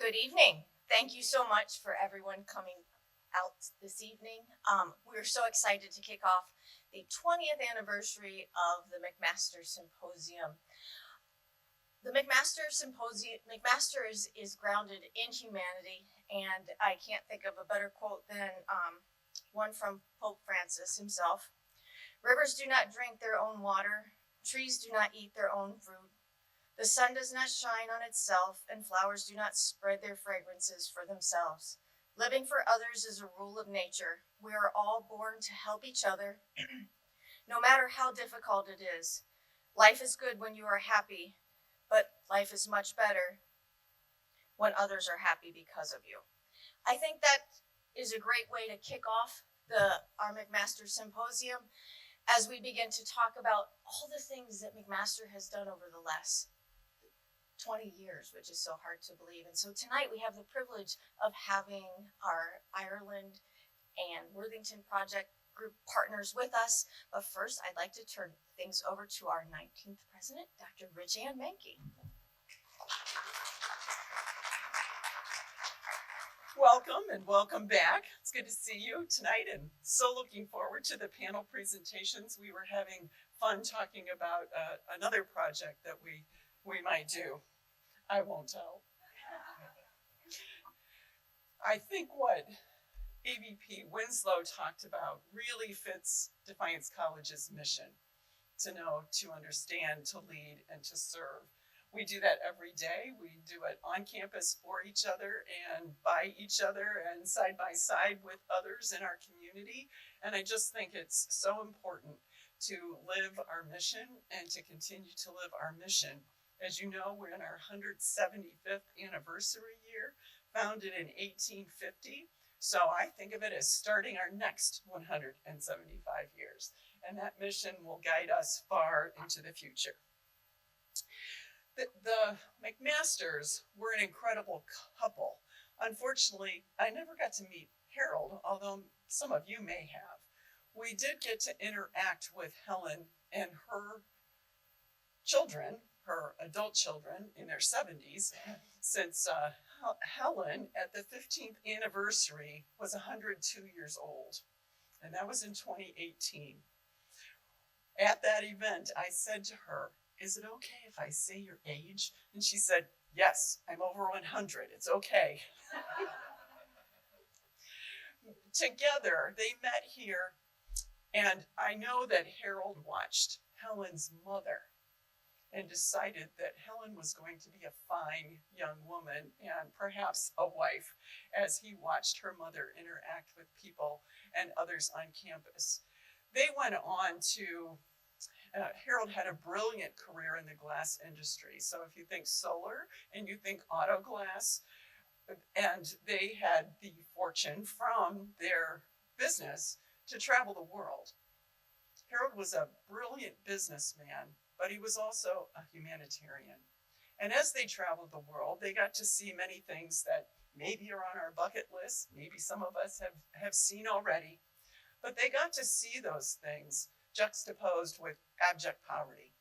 Good evening. Thank you so much for everyone coming out this evening. We're so excited to kick off the 20th anniversary of the McMaster Symposium. The McMaster is grounded in humanity, and I can't think of a better quote than one from Pope Francis himself. Rivers do not drink their own water, trees do not eat their own fruit. The sun does not shine on itself, and flowers do not spread their fragrances for themselves. Living for others is a rule of nature. We are all born to help each other, no matter how difficult it is. Life is good when you are happy, but life is much better when others are happy because of you. I think that is a great way to kick off our McMaster Symposium as we begin to talk about all the things that McMaster has done over the last 20 years, which is so hard to believe. And so tonight we have the privilege of having our Ireland and Worthington Project Group partners with us. But first, I'd like to turn things over to our 19th president, Dr. Rich Ann Menke. Welcome and welcome back. It's good to see you tonight and so looking forward to the panel presentations. We were having fun talking about another project that we might do. I won't tell. I think what AVP Winslow talked about really fits Defiance College's mission: to know, to understand, to lead, and to serve. We do that every day. We do it on campus for each other and by each other and side by side with others in our community. And I just think it's so important to live our mission and to continue to live our mission. As you know, we're in our 175th anniversary year, founded in 1850. So I think of it as starting our next 175 years. And that mission will guide us far into the future. The McMasters were an incredible couple. Unfortunately, I never got to meet Harold, although some of you may have. We did get to interact with Helen and her children, her adult children in their 70s, since Helen at the 15th anniversary was 102 years old, and that was in 2018. At that event, I said to her, "Is it okay if I say your age?" And she said, "Yes, I'm over 100, it's okay." Together, they met here, and I know that Harold watched Helen's mother and decided that Helen was going to be a fine young woman and perhaps a wife as he watched her mother interact with people and others on campus. They went on to, Harold had a brilliant career in the glass industry. So if you think solar and you think auto glass, and they had the fortune from their business to travel the world. Harold was a brilliant businessman, but he was also a humanitarian. And as they traveled the world, they got to see many things that maybe are on our bucket list, maybe some of us have seen already, but they got to see those things juxtaposed with abject poverty.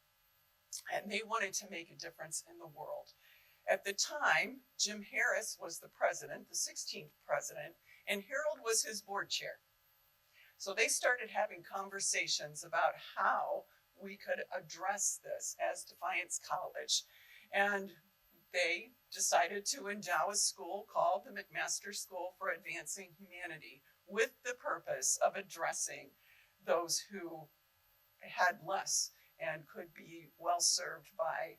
And they wanted to make a difference in the world. At the time, Jim Harris was the president, the 16th president, and Harold was his board chair. So they started having conversations about how we could address this as Defiance College. And they decided to endow a school called the McMaster School for Advancing Humanity with the purpose of addressing those who had less and could be well served by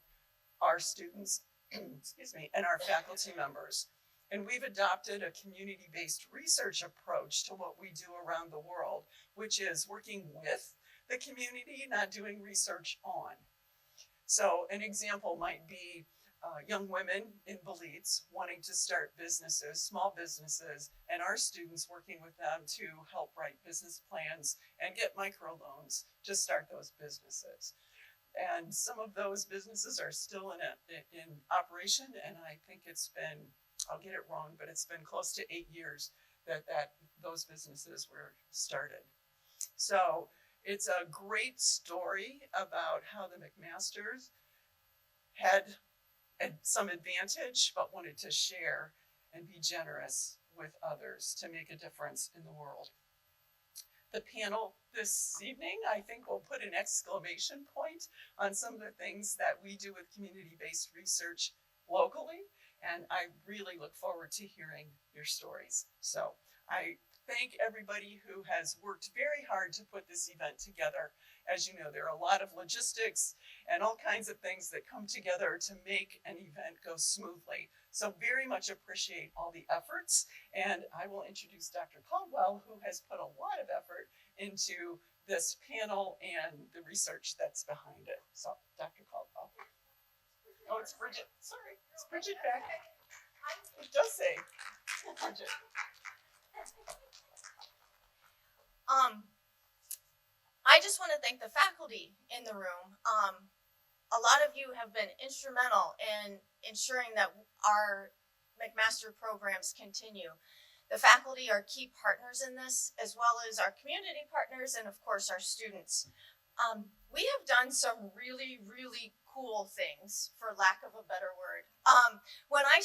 our students, and our faculty members. And we've adopted a community-based research approach to what we do around the world, which is working with the community, not doing research on. So an example might be young women in Belize wanting to start businesses, small businesses, and our students working with them to help write business plans and get microloans to start those businesses. And some of those businesses are still in operation, and I think it's been, I'll get it wrong, but it's been close to 8 years that those businesses were started. So it's a great story about how the McMasters had some advantage, but wanted to share and be generous with others to make a difference in the world. The panel this evening, I think, will put an exclamation point on some of the things that we do with community-based research locally, and I really look forward to hearing your stories. So I thank everybody who has worked very hard to put this event together. As you know, there are a lot of logistics and all kinds of things that come together to make an event go smoothly. So very much appreciate all the efforts, and I will introduce Dr. Caldwell, who has put a lot of effort into this panel and the research that's behind it. So, Dr. Caldwell. Oh, it's Bridget. Sorry, it's Bridget back. It does say Bridget. I just want to thank the faculty in the room. A lot of you have been instrumental in ensuring that our McMaster programs continue. The faculty are key partners in this, as well as our community partners and, of course, our students. We have done some really, really cool things, for lack of a better word. When I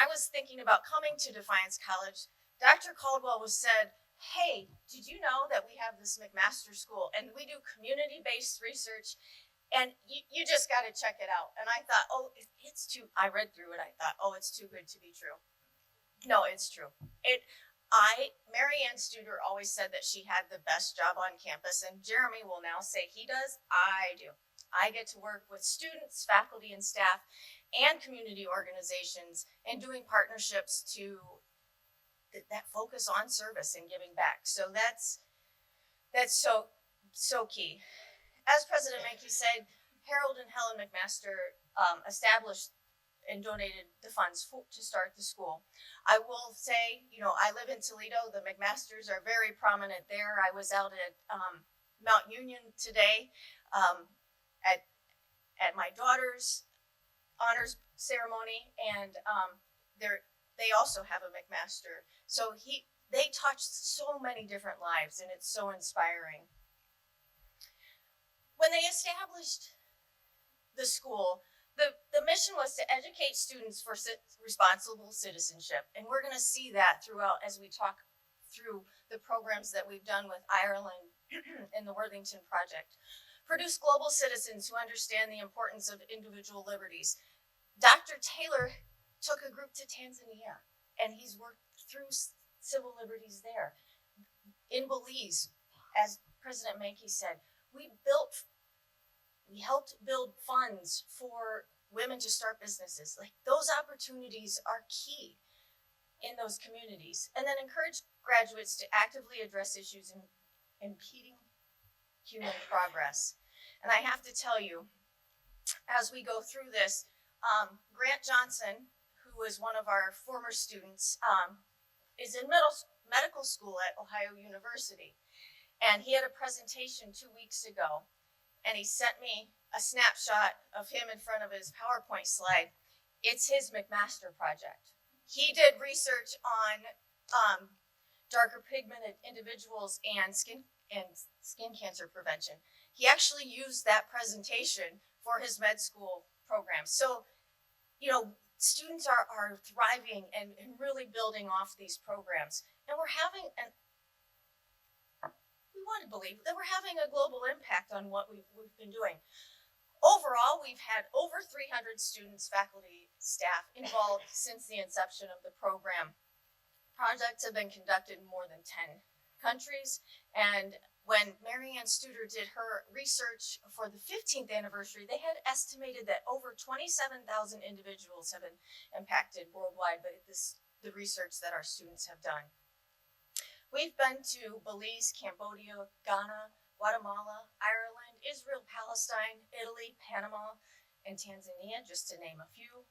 was thinking about coming to Defiance College, Dr. Caldwell said, hey, did you know that we have this McMaster School and we do community-based research, and you just got to check it out. And I thought, I read through it, I thought, it's too good to be true. No, it's true. Mary Ann Studer always said that she had the best job on campus, and Jeremy will now say he does. I do. I get to work with students, faculty, and staff, and community organizations, and doing partnerships that focus on service and giving back. So that's so key. As President Mankey said, Harold and Helen McMaster established and donated the funds to start the school. I will say, I live in Toledo. The McMasters are very prominent there. I was out at Mount Union today at my daughter's honors ceremony, and they also have a McMaster. So they touched so many different lives, and it's so inspiring. When they established the school, the mission was to educate students for responsible citizenship. And we're going to see that throughout as we talk through the programs that we've done with Ireland and the Worthington Project. Produce global citizens who understand the importance of individual liberties. Dr. Taylor took a group to Tanzania, and he's worked through civil liberties there. In Belize, as President Mankey said, we helped build funds for women to start businesses. Like, those opportunities are key in those communities. And then encourage graduates to actively address issues impeding human progress. And I have to tell you, as we go through this, Grant Johnson, who was one of our former students, is in medical school at Ohio University. And he had a presentation 2 weeks ago, and he sent me a snapshot of him in front of his PowerPoint slide. It's his McMaster project. He did research on darker pigmented individuals and skin cancer prevention. He actually used that presentation for his med school program. So, students are thriving and really building off these programs. And we want to believe that we're having a global impact on what we've been doing. Overall, we've had over 300 students, faculty, staff involved since the inception of the program. Projects have been conducted in more than 10 countries, and when Mary Ann Studer did her research for the 15th anniversary, they had estimated that over 27,000 individuals have been impacted worldwide by the research that our students have done. We've been to Belize, Cambodia, Ghana, Guatemala, Ireland, Israel, Palestine, Italy, Panama, and Tanzania, just to name a few.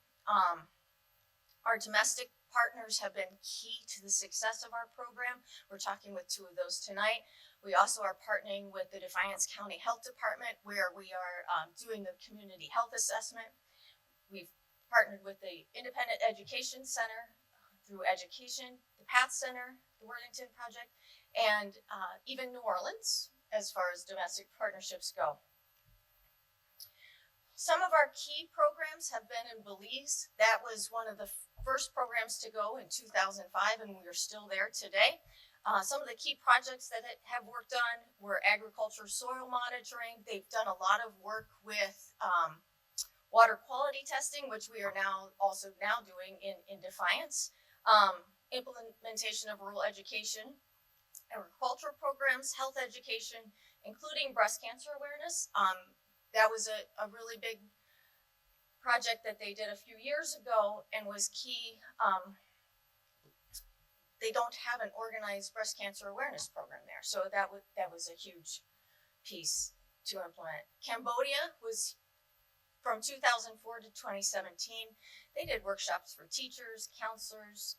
Our domestic partners have been key to the success of our program. We're talking with 2 of those tonight. We also are partnering with the Defiance County Health Department, where we are doing the community health assessment. We've partnered with the Independent Education Center through education, the PATH Center, the Worthington Project, and even New Orleans, as far as domestic partnerships go. Some of our key programs have been in Belize. That was one of the first programs to go in 2005, and we are still there today. Some of the key projects that it have worked on were agriculture soil monitoring. They've done a lot of work with water quality testing, which we are now doing in Defiance. Implementation of rural education, agricultural programs, health education, including breast cancer awareness. That was a really big project that they did a few years ago and was key. They don't have an organized breast cancer awareness program there, so that was a huge piece to implement. Cambodia was from 2004 to 2017. They did workshops for teachers, counselors,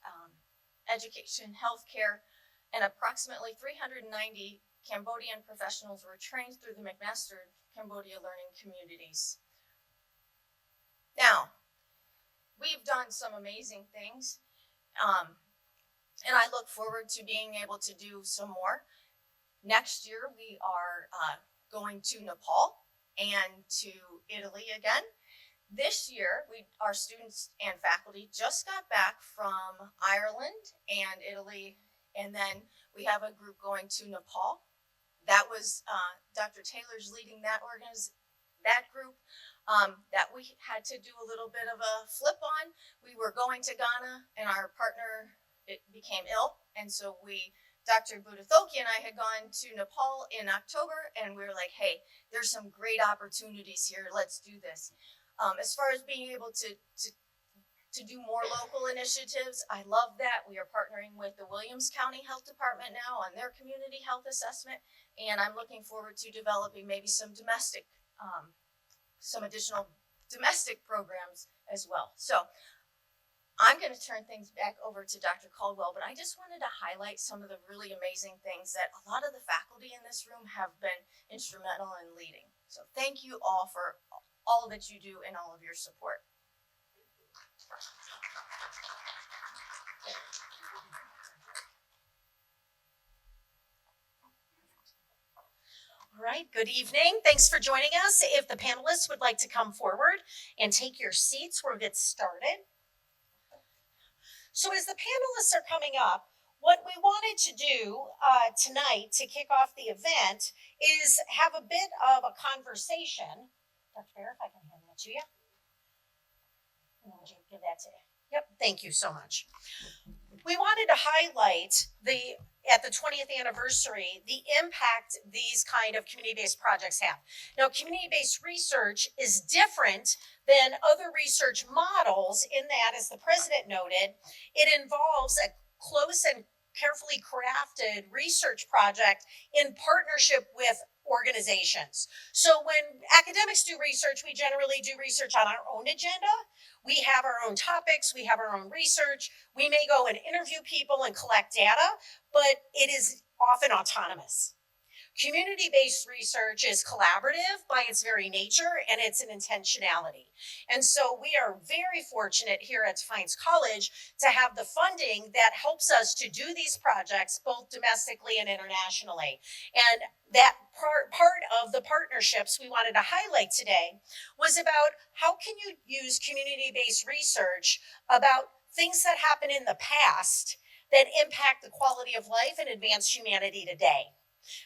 education, healthcare, and approximately 390 Cambodian professionals were trained through the McMaster Cambodia Learning Communities. Now, we've done some amazing things, and I look forward to being able to do some more. Next year, we are going to Nepal and to Italy again. This year, our students and faculty just got back from Ireland and Italy, and then we have a group going to Nepal. That was Dr. Taylor's leading that group. That we had to do a little bit of a flip on. We were going to Ghana, and our partner became ill, and so Dr. Budithoki and I had gone to Nepal in October, and we were like, hey, there's some great opportunities here. Let's do this. As far as being able to do more local initiatives, I love that. We are partnering with the Williams County Health Department now on their community health assessment, and I'm looking forward to developing maybe some additional domestic programs as well. So I'm going to turn things back over to Dr. Caldwell, but I just wanted to highlight some of the really amazing things that a lot of the faculty in this room have been instrumental in leading. So thank you all for all that you do and all of your support. All right, good evening. Thanks for joining us. If the panelists would like to come forward and take your seats, we'll get started. So as the panelists are coming up, what we wanted to do tonight to kick off the event is have a bit of a conversation. Dr. Bear, if I can hand that to you. And then would you give that to you? Yep, thank you so much. We wanted to highlight at the 20th anniversary, the impact these kind of community-based projects have. Now, community-based research is different than other research models in that, as the president noted, it involves a close and carefully crafted research project in partnership with organizations. So when academics do research, we generally do research on our own agenda. We have our own topics, we have our own research. We may go and interview people and collect data, but it is often autonomous. Community-based research is collaborative by its very nature, and it's an intentionality. And so we are very fortunate here at Defiance College to have the funding that helps us to do these projects both domestically and internationally. And that part of the partnerships we wanted to highlight today was about how can you use community-based research about things that happen in the past that impact the quality of life and advance humanity today.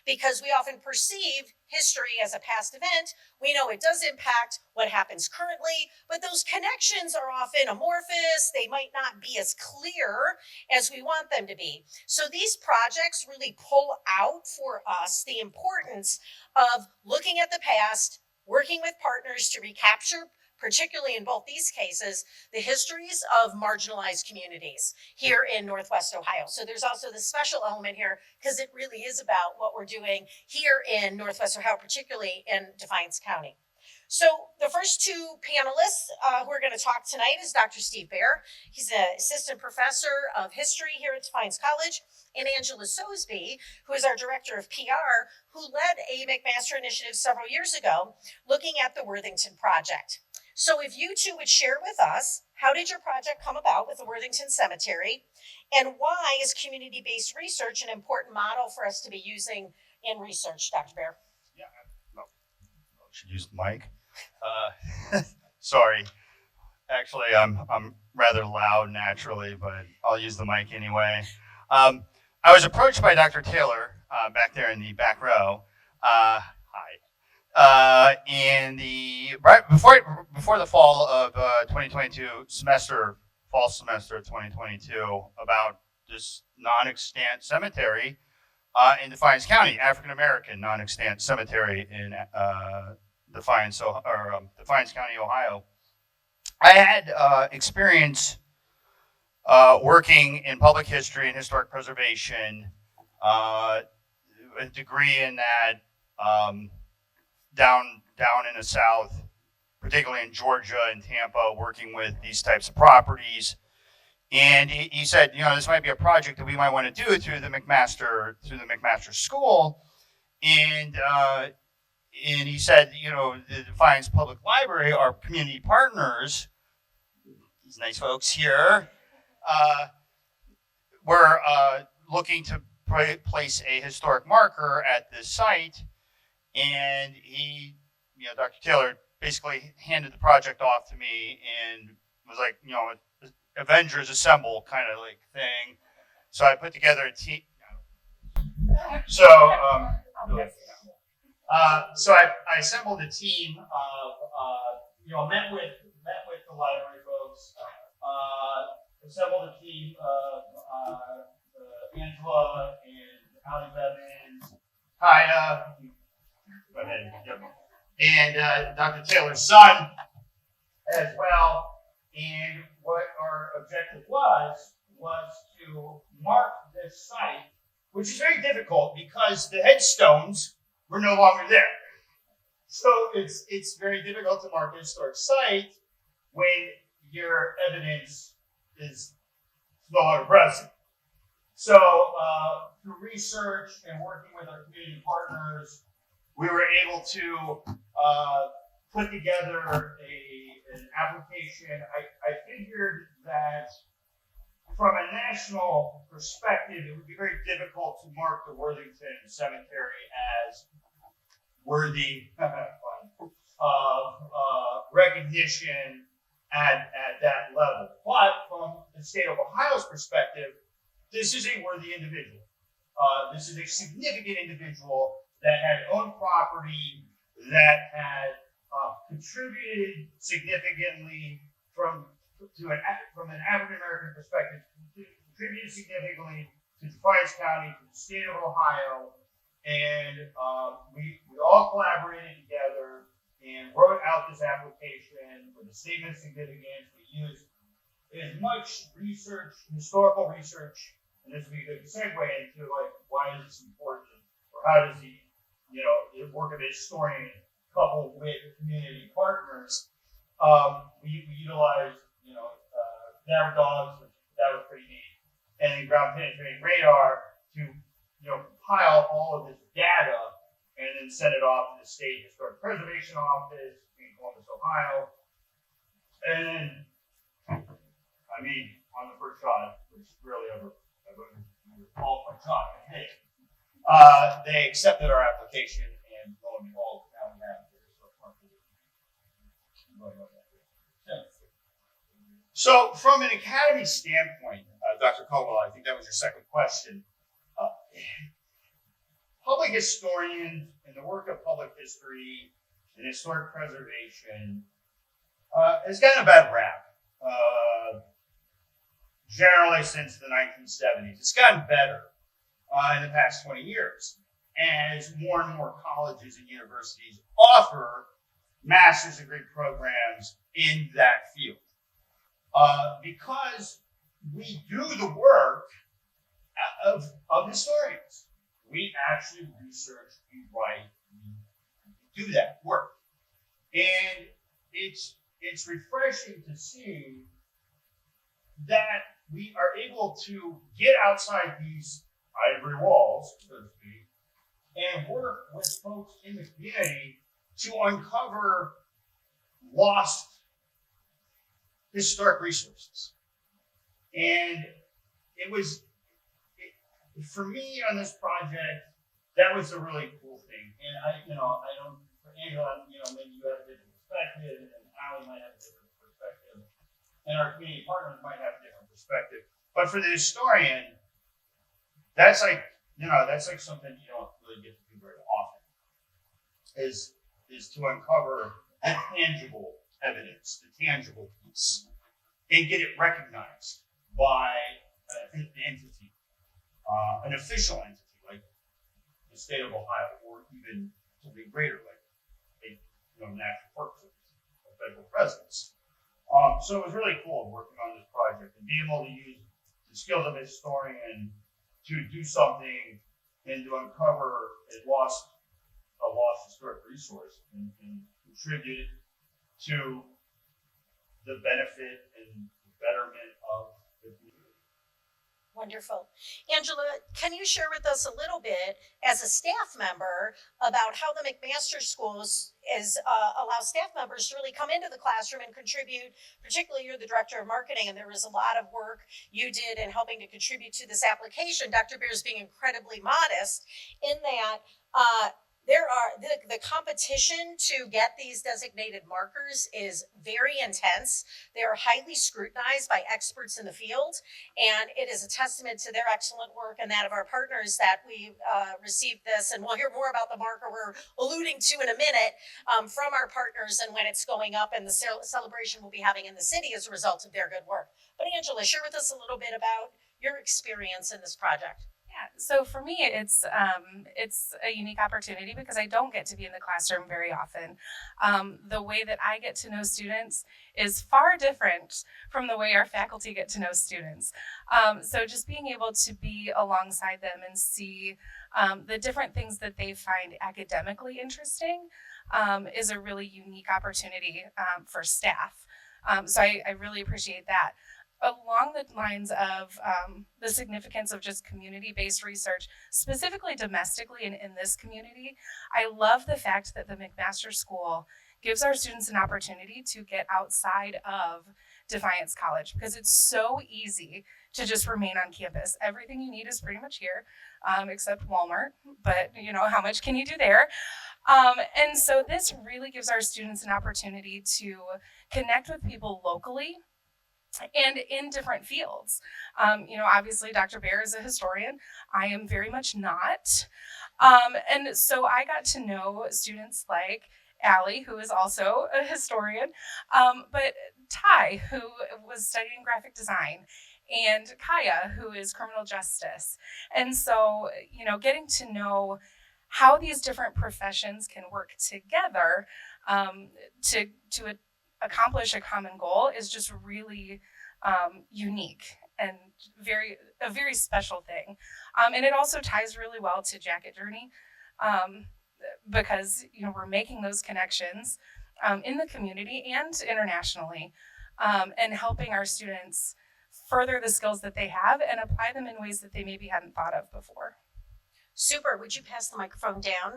Because we often perceive history as a past event, we know it does impact what happens currently, but those connections are often amorphous. They might not be as clear as we want them to be. So these projects really pull out for us the importance of looking at the past, working with partners to recapture, particularly in both these cases, the histories of marginalized communities here in Northwest Ohio. So there's also the special element here because it really is about what we're doing here in Northwest Ohio, particularly in Defiance County. So the first two panelists who are going to talk tonight is Dr. Steve Bear. He's an assistant professor of history here at Defiance College, and Angela Sosby, who is our director of PR, who led a McMaster initiative several years ago looking at the Worthington Project. So if you two would share with us, how did your project come about with the Worthington Cemetery, and why is community-based research an important model for us to be using in research, Dr. Bear? Yeah, no, I should use the mic. Sorry. Actually, I'm rather loud naturally, but I'll use the mic anyway. I was approached by Dr. Taylor back there in the back row. Hi. In the right before the fall of 2022 fall semester of 2022, about this non-extant cemetery in Defiance County, African American non-extant cemetery in Defiance County, Ohio. I had experience working in public history and historic preservation, a degree in that down in the South, particularly in Georgia and Tampa, working with these types of properties. And he said, this might be a project that we might want to do through the McMaster School. And he said, the Defiance Public Library, our community partners, these nice folks here, we're looking to place a historic marker at this site. And he, Dr. Taylor basically handed the project off to me and was like, Avengers Assemble kind of like thing. So I put together a team. So I assembled a team of, met with the library folks, assembled a team of Angela and Ali Bevins, Kaya, and Dr. Taylor's son as well. And what our objective was to mark this site, which is very difficult because the headstones were no longer there. So it's very difficult to mark a historic site when your evidence is no longer present. So through research and working with our community partners, we were able to put together an application. I figured that from a national perspective, it would be very difficult to mark the Worthington Cemetery as worthy of recognition at that level. But from the state of Ohio's perspective, this is a worthy individual. This is a significant individual that had owned property, that had contributed significantly from an African American perspective, contributed significantly to Defiance County, to the state of Ohio, and we all collaborated together and wrote out this application with a statement of significance. We used as much research, historical research, and this would be a good segue into why is this important, or how does the work of a historian coupled with community partners. We utilized cadaver dogs, which that was pretty neat, and ground penetrating radar to compile all of this data and then send it off to the State Historic Preservation Office in Columbus, Ohio. And on the first shot, which really ever qualified shot, I think, they accepted our application, and lo and behold, now we have the historic marker. So, from an academy standpoint, Dr. Caldwell, I think that was your second question. Public historians and the work of public history and historic preservation has gotten a bad rap. Generally since the 1970s. It's gotten better in the past 20 years as more and more colleges and universities offer master's degree programs in that field. Because we do the work of historians. We actually research, we write, we do that work. And it's refreshing to see that we are able to get outside these ivory walls, so to speak, and work with folks in the community to uncover lost historic resources. And for me on this project, that was a really cool thing. And for Angela, maybe you have a different But for the historian, that's like, that's like something you don't really get to do very often, is to uncover the tangible evidence, the tangible piece, and get it recognized by an entity, an official entity like the state of Ohio, or even something greater like a National Park Service, a federal presence. So it was really cool working on this project and being able to use the skills of a historian to do something and to uncover a lost historic resource and contribute to the benefit and betterment of the community. Wonderful. Angela, can you share with us a little bit as a staff member about how the McMaster Schools allow staff members to really come into the classroom and contribute? Particularly, you're the director of marketing, and there was a lot of work you did in helping to contribute to this application. Dr. Beers being incredibly modest in that there are the competition to get these designated markers is very intense. They are highly scrutinized by experts in the field, and it is a testament to their excellent work and that of our partners that we received this. And we'll hear more about the marker we're alluding to in a minute from our partners and when it's going up and the celebration we'll be having in the city as a result of their good work. But Angela, share with us a little bit about your experience in this project. Yeah, so for me, it's a unique opportunity because I don't get to be in the classroom very often. The way that I get to know students is far different from the way our faculty get to know students. So just being able to be alongside them and see the different things that they find academically interesting is a really unique opportunity for staff. So I really appreciate that. Along the lines of the significance of just community-based research, specifically domestically and in this community, I love the fact that the McMaster School gives our students an opportunity to get outside of Defiance College because it's so easy to just remain on campus. Everything you need is pretty much here, except Walmart, but how much can you do there? And so this really gives our students an opportunity to connect with people locally and in different fields. Obviously Dr. Bear is a historian. I am very much not. And so I got to know students like Allie, who is also a historian, but Ty, who was studying graphic design, and Kaya, who is criminal justice. And so, getting to know how these different professions can work together to accomplish a common goal is just really unique and a very special thing. And it also ties really well to Jacket Journey because we're making those connections in the community and internationally and helping our students further the skills that they have and apply them in ways that they maybe hadn't thought of before. Super. Would you pass the microphone down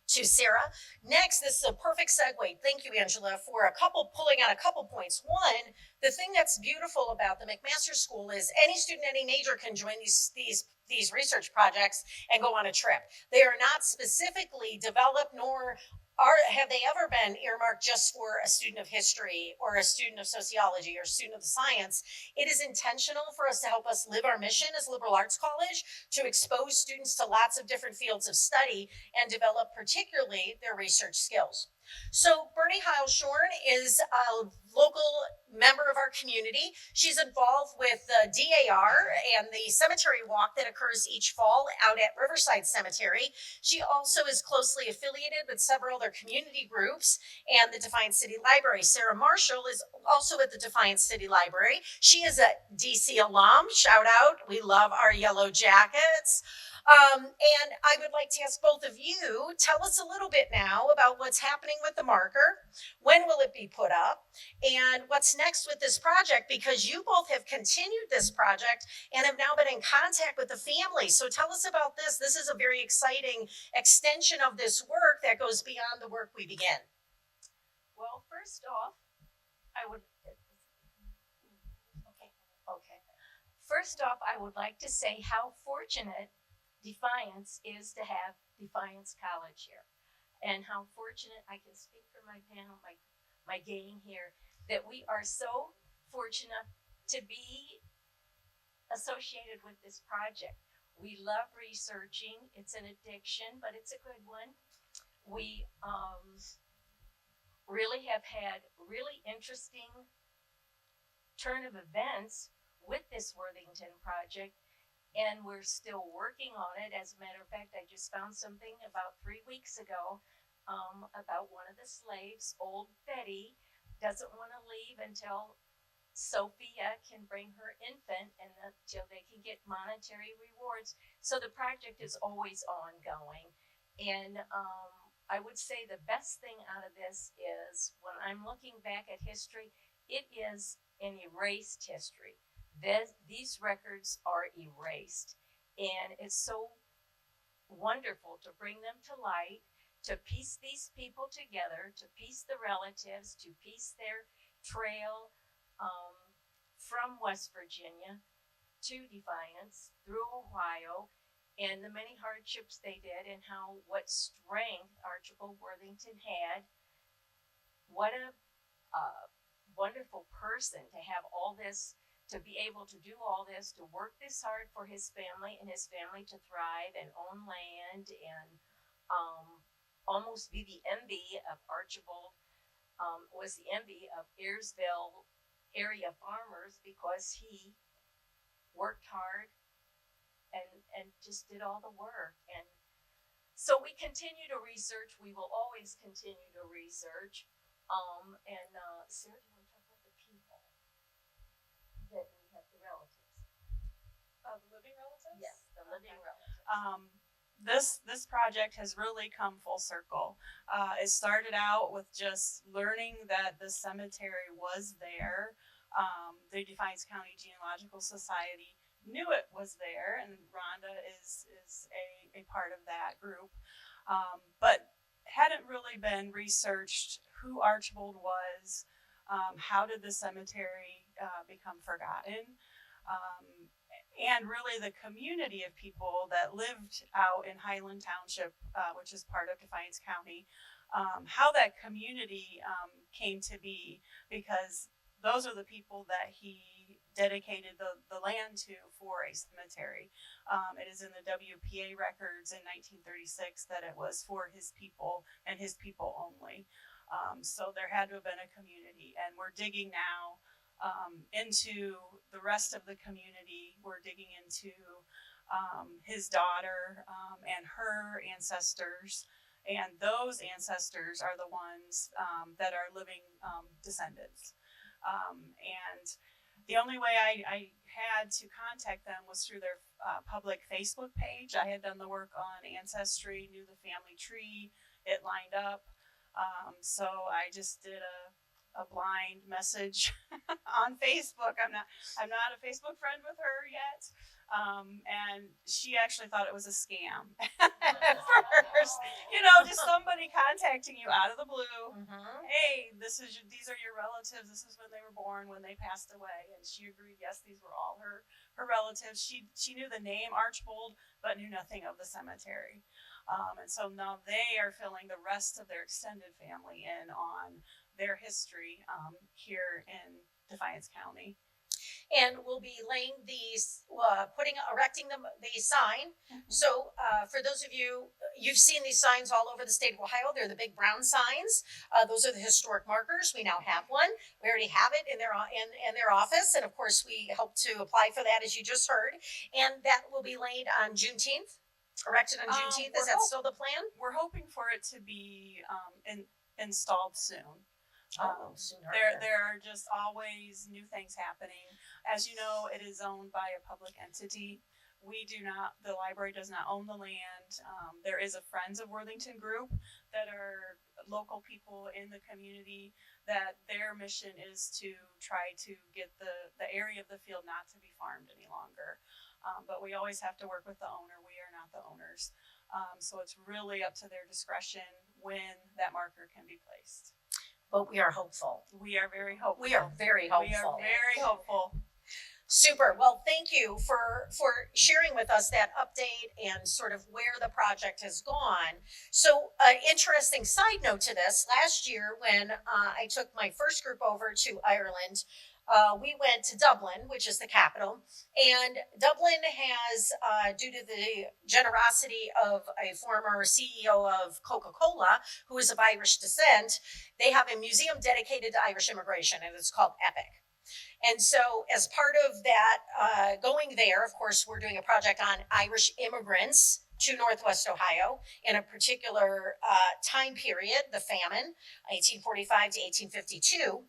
to Sarah? Next, this is a perfect segue. Thank you, Angela, for pulling out a couple points. One, the thing that's beautiful about the McMaster School is any student, any major can join these research projects and go on a trip. They are not specifically developed nor have they ever been earmarked just for a student of history or a student of sociology or a student of the science. It is intentional for us to help us live our mission as a liberal arts college to expose students to lots of different fields of study and develop particularly their research skills. So Bernie Heilshorn is a local member of our community. She's involved with the DAR and the cemetery walk that occurs each fall out at Riverside Cemetery. She also is closely affiliated with several other community groups and the Defiance City Library. Sarah Marshall is also at the Defiance City Library. She is a DC alum. Shout out. We love our yellow jackets. And I would like to ask both of you, tell us a little bit now about what's happening with the marker. When will it be put up? And what's next with this project? Because you both have continued this project and have now been in contact with the family. So tell us about this. This is a very exciting extension of this work that goes beyond the work we begin. Well, first off, I would like to say how fortunate Defiance is to have Defiance College here, and how fortunate, I can speak for my panel, my gang here, that we are so fortunate to be associated with this project. We love researching. It's an addiction, but it's a good one. We really have had really interesting turn of events with this Worthington project, and we're still working on it. As a matter of fact, I just found something about 3 weeks ago about one of the slaves, old Betty, doesn't want to leave until Sophia can bring her infant and until they can get monetary rewards. So the project is always ongoing. And I would say the best thing out of this is when I'm looking back at history, it is an erased history. These records are erased. And it's so wonderful to bring them to light, to piece these people together, to piece the relatives, to piece their trail from West Virginia to Defiance through Ohio, and the many hardships they did, and what strength Archibald Worthington had. What a wonderful person to have all this, to be able to do all this, to work this hard for his family and his family to thrive and own land and almost be the envy of Archibald, was the envy of Ayersville area farmers because he worked hard and just did all the work. And so we continue to research. We will always continue to research. Sarah, do you want to talk about the people that we have, the relatives? The living relatives? Yes, the living relatives. This project has really come full circle. It started out with just learning that the cemetery was there. The Defiance County Genealogical Society knew it was there, and Rhonda is a part of that group, but hadn't really been researched who Archibald was, how did the cemetery become forgotten, and really the community of people that lived out in Highland Township, which is part of Defiance County, how that community came to be, because those are the people that he dedicated the land to for a cemetery. It is in the WPA records in 1936 that it was for his people and his people only. So there had to have been a community, and we're digging now into the rest of the community. We're digging into his daughter and her ancestors, and those ancestors are the ones that are living descendants. And the only way I had to contact them was through their public Facebook page. I had done the work on Ancestry, knew the family tree, it lined up. So I just did a blind message on Facebook. I'm not a Facebook friend with her yet. And she actually thought it was a scam at first. Just somebody contacting you out of the blue. Mm-hmm. Hey, these are your relatives. This is when they were born, when they passed away. And she agreed, yes, these were all her relatives. She knew the name Archibald, but knew nothing of the cemetery. And so now they are filling the rest of their extended family in on their history here in Defiance County. And we'll be laying these, erecting the sign. So for those of you, you've seen these signs all over the state of Ohio. They're the big brown signs. Those are the historic markers. We now have one. We already have it in their office, and of course we hope to apply for that, as you just heard. And that will be laid on Juneteenth. Erected on Juneteenth. Is that still the plan? We're hoping for it to be installed soon. Sooner. There are just always new things happening. As you know, it is owned by a public entity. The library does not own the land. There is a Friends of Worthington group that are local people in the community that their mission is to try to get the area of the field not to be farmed any longer. But we always have to work with the owner. We are not the owners. So it's really up to their discretion when that marker can be placed. But we are hopeful. We are very hopeful. We are very hopeful. We are very hopeful. Super. Well, thank you for sharing with us that update and sort of where the project has gone. So, interesting side note to this, last year when I took my first group over to Ireland, we went to Dublin, which is the capital, and Dublin has, due to the generosity of a former CEO of Coca-Cola, who is of Irish descent, they have a museum dedicated to Irish immigration, and it's called EPIC. And so, as part of that, going there, of course, we're doing a project on Irish immigrants to Northwest Ohio in a particular time period, the famine, 1845 to 1852.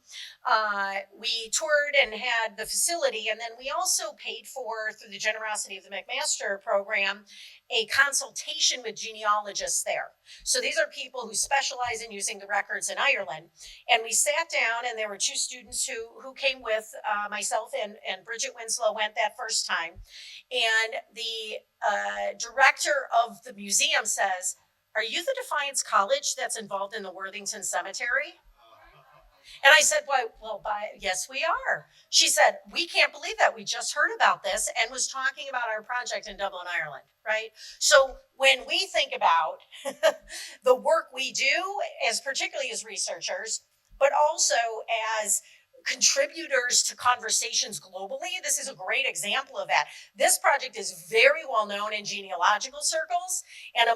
We toured and had the facility, and then we also paid for, through the generosity of the McMaster program, a consultation with genealogists there. So these are people who specialize in using the records in Ireland. And we sat down, and there were two students who came with myself, and Bridget Winslow went that first time. And the director of the museum says, "Are you the Defiance College that's involved in the Worthington Cemetery?" And I said, yes, we are. She said, "We can't believe that. We just heard about this," and was talking about our project in Dublin, Ireland, right? So when we think about the work we do, particularly as researchers, but also as contributors to conversations globally, this is a great example of that. This project is very well known in genealogical circles and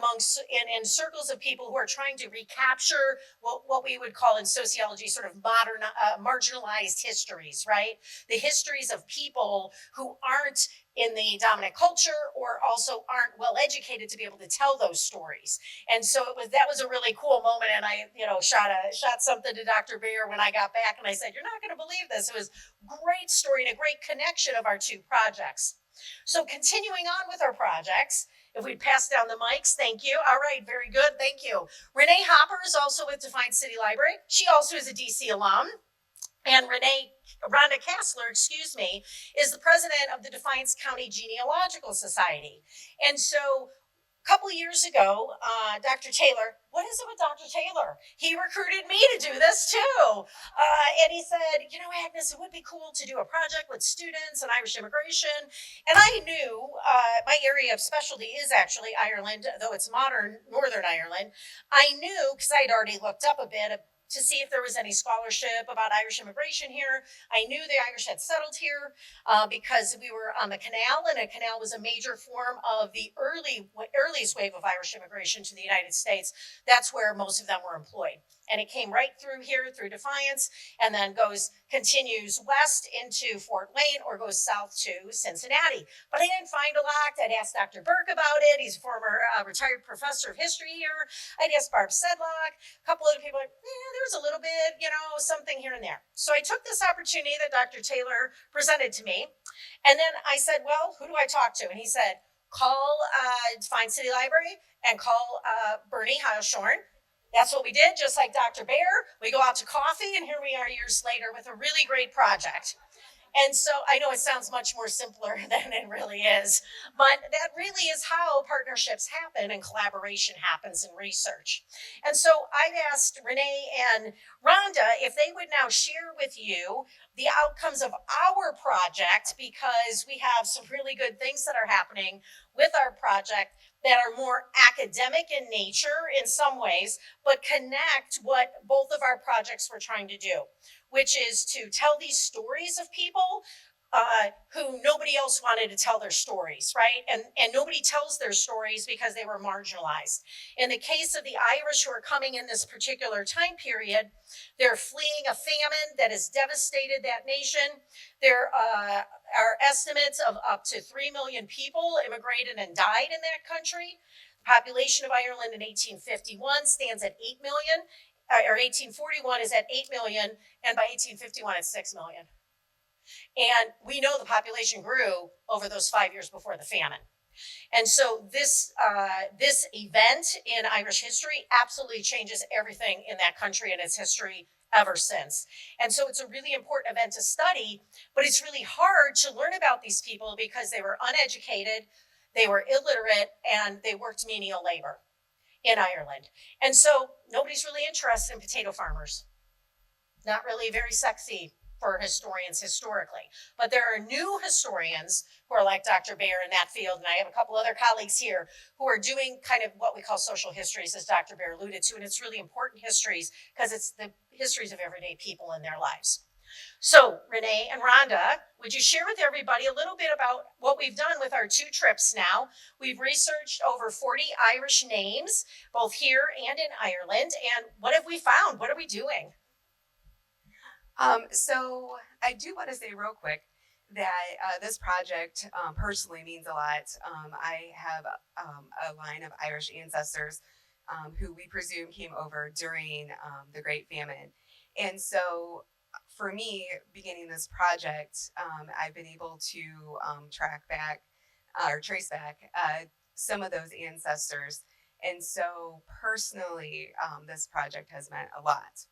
in circles of people who are trying to recapture what we would call in sociology sort of modern marginalized histories, right? The histories of people who aren't in the dominant culture or also aren't well educated to be able to tell those stories. And so that was a really cool moment. And I, shot something to Dr. Baer when I got back, and I said, "You're not going to believe this." It was a great story and a great connection of our two projects. So continuing on with our projects, if we pass down the mics, thank you. All right, very good, thank you. Renee Hopper is also with Defiance City Library. She also is a DC alum. And Rhonda Kassler, is the president of the Defiance County Genealogical Society. And so a couple of years ago, Dr. Taylor, what is it with Dr. Taylor? He recruited me to do this too. And he said, "Agnes, it would be cool to do a project with students and Irish immigration." And I knew my area of specialty is actually Ireland, though it's modern Northern Ireland. I knew, because I had already looked up a bit to see if there was any scholarship about Irish immigration here. I knew the Irish had settled here because we were on the canal, and a canal was a major form of the earliest wave of Irish immigration to the United States. That's where most of them were employed. And it came right through here, through Defiance, and then continues west into Fort Wayne or goes south to Cincinnati. But I didn't find a lot. I'd asked Dr. Burke about it. He's a former retired professor of history here. I'd asked Barb Sedlock, a couple other people, there's a little bit, something here and there. So I took this opportunity that Dr. Taylor presented to me. And then I said, "Well, who do I talk to?" And he said, "Call Defiance City Library and call Bernie Heilshorn." That's what we did, just like Dr. Baer. We go out to coffee, and here we are years later with a really great project. And so I know it sounds much more simpler than it really is, but that really is how partnerships happen and collaboration happens in research. And so I've asked Renee and Rhonda if they would now share with you the outcomes of our project, because we have some really good things that are happening with our project that are more academic in nature in some ways, but connect what both of our projects were trying to do, which is to tell these stories of people who nobody else wanted to tell their stories, right? And nobody tells their stories because they were marginalized. In the case of the Irish who are coming in this particular time period, they're fleeing a famine that has devastated that nation. There are estimates of up to 3 million people immigrated and died in that country. The population of Ireland in 1851 stands at 8 million, or 1841 is at 8 million, and by 1851 it's 6 million. And we know the population grew over those 5 years before the famine. And so this event in Irish history absolutely changes everything in that country and its history ever since. And so it's a really important event to study, but it's really hard to learn about these people because they were uneducated, they were illiterate, and they worked menial labor in Ireland. And so nobody's really interested in potato farmers. Not really very sexy for historians historically. But there are new historians who are like Dr. Baer in that field, and I have a couple other colleagues here who are doing kind of what we call social histories, as Dr. Baer alluded to, and it's really important histories because it's the histories of everyday people in their lives. So Renee and Rhonda, would you share with everybody a little bit about what we've done with our 2 trips now? We've researched over 40 Irish names, both here and in Ireland. And what have we found? What are we doing? So I do want to say real quick that this project personally means a lot. I have a line of Irish ancestors who we presume came over during the Great Famine. And so for me, beginning this project, I've been able to track back or trace back some of those ancestors. And so personally, this project has meant a lot.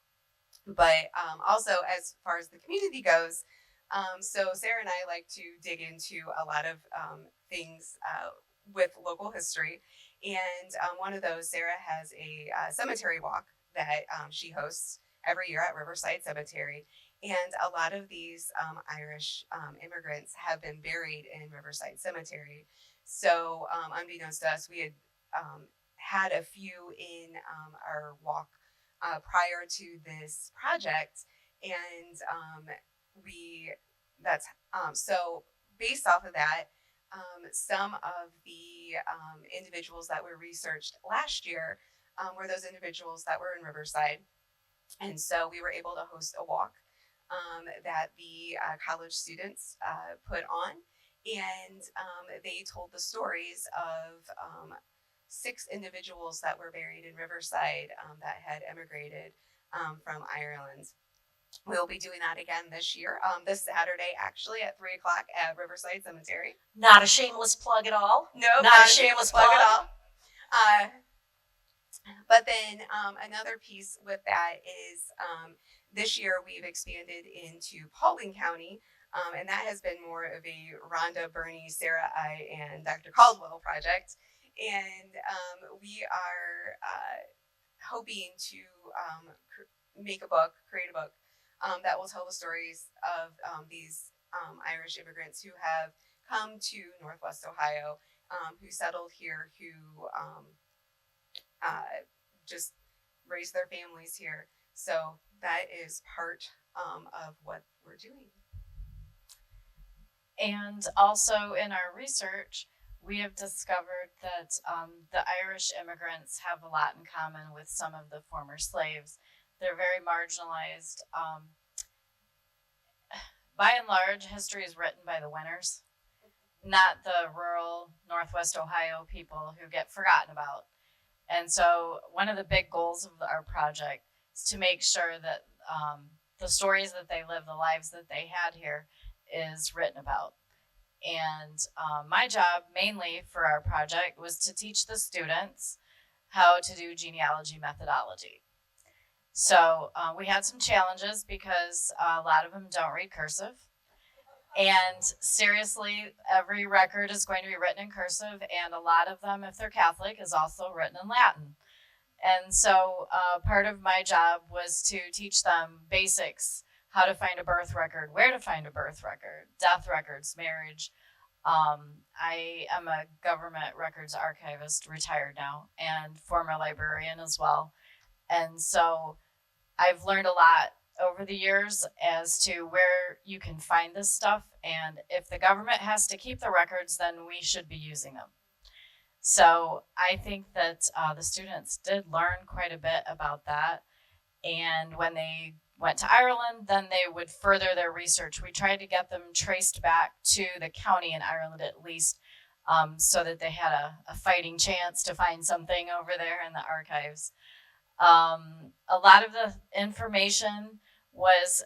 But also, as far as the community goes, so Sarah and I like to dig into a lot of things with local history. And one of those, Sarah has a cemetery walk that she hosts every year at Riverside Cemetery. And a lot of these Irish immigrants have been buried in Riverside Cemetery. So unbeknownst to us, we had had a few in our walk prior to this project, and so based off of that, some of the individuals that were researched last year were those individuals that were in Riverside, and so we were able to host a walk that the college students put on, and they told the stories of 6 individuals that were buried in Riverside that had emigrated from Ireland. We'll be doing that again this year, this Saturday, actually, at 3 o'clock at Riverside Cemetery. Not a shameless plug at all. No, Not a shameless plug at all. But then another piece with that is this year we've expanded into Paulding County, and that has been more of a Rhonda, Bernie, Sarah, I, and Dr. Caldwell project. And we are hoping to create a book that will tell the stories of these Irish immigrants who have come to Northwest Ohio, who settled here, who just raised their families here. So that is part of what we're doing. And also in our research, we have discovered that the Irish immigrants have a lot in common with some of the former slaves. They're very marginalized. By and large, history is written by the winners, not the rural Northwest Ohio people who get forgotten about. And so one of the big goals of our project is to make sure that the stories that they live, the lives that they had here, is written about. And my job mainly for our project was to teach the students how to do genealogy methodology. So we had some challenges because a lot of them don't read cursive. And seriously, every record is going to be written in cursive, and a lot of them, if they're Catholic, is also written in Latin. And so part of my job was to teach them basics, how to find a birth record, where to find a birth record, death records, marriage. I am a government records archivist, retired now, and former librarian as well. And so I've learned a lot over the years as to where you can find this stuff. And if the government has to keep the records, then we should be using them. So I think that the students did learn quite a bit about that. And when they went to Ireland, then they would further their research. We tried to get them traced back to the county in Ireland at least, so that they had a fighting chance to find something over there in the archives. A lot of the information was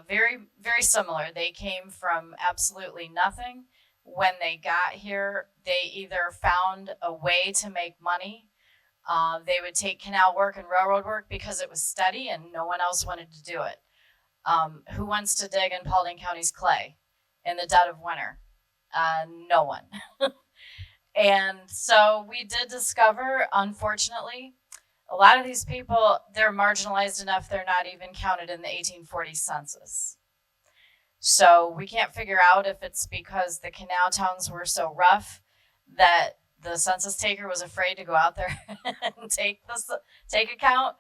very, very similar. They came from absolutely nothing. When they got here, they either found a way to make money. They would take canal work and railroad work because it was steady and no one else wanted to do it. Who wants to dig in Paulding County's clay in the dead of winter? No one. And so we did discover, unfortunately, a lot of these people, they're marginalized enough they're not even counted in the 1840 census. So we can't figure out if it's because the canal towns were so rough that the census taker was afraid to go out there and take a count,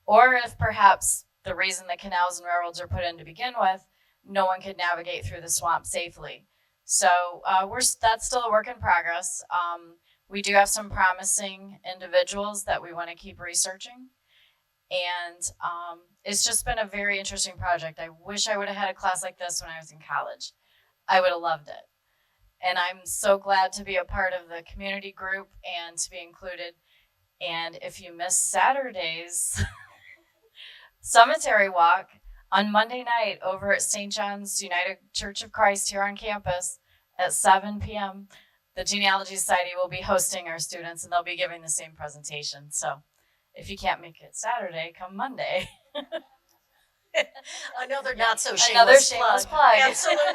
or if perhaps the reason the canals and railroads are put in to begin with no one could navigate through the swamp safely. So that's still a work in progress. We do have some promising individuals that we want to keep researching. And it's just been a very interesting project. I wish I would have had a class like this when I was in college. I would have loved it. And I'm so glad to be a part of the community group and to be included. And if you miss Saturday's cemetery walk on Monday night over at St. John's United Church of Christ here on campus at 7 p.m., the Genealogy Society will be hosting our students and they'll be giving the same presentation. So if you can't make it Saturday, come Monday. Another not so Another shameless shameless plug. plug. Absolutely,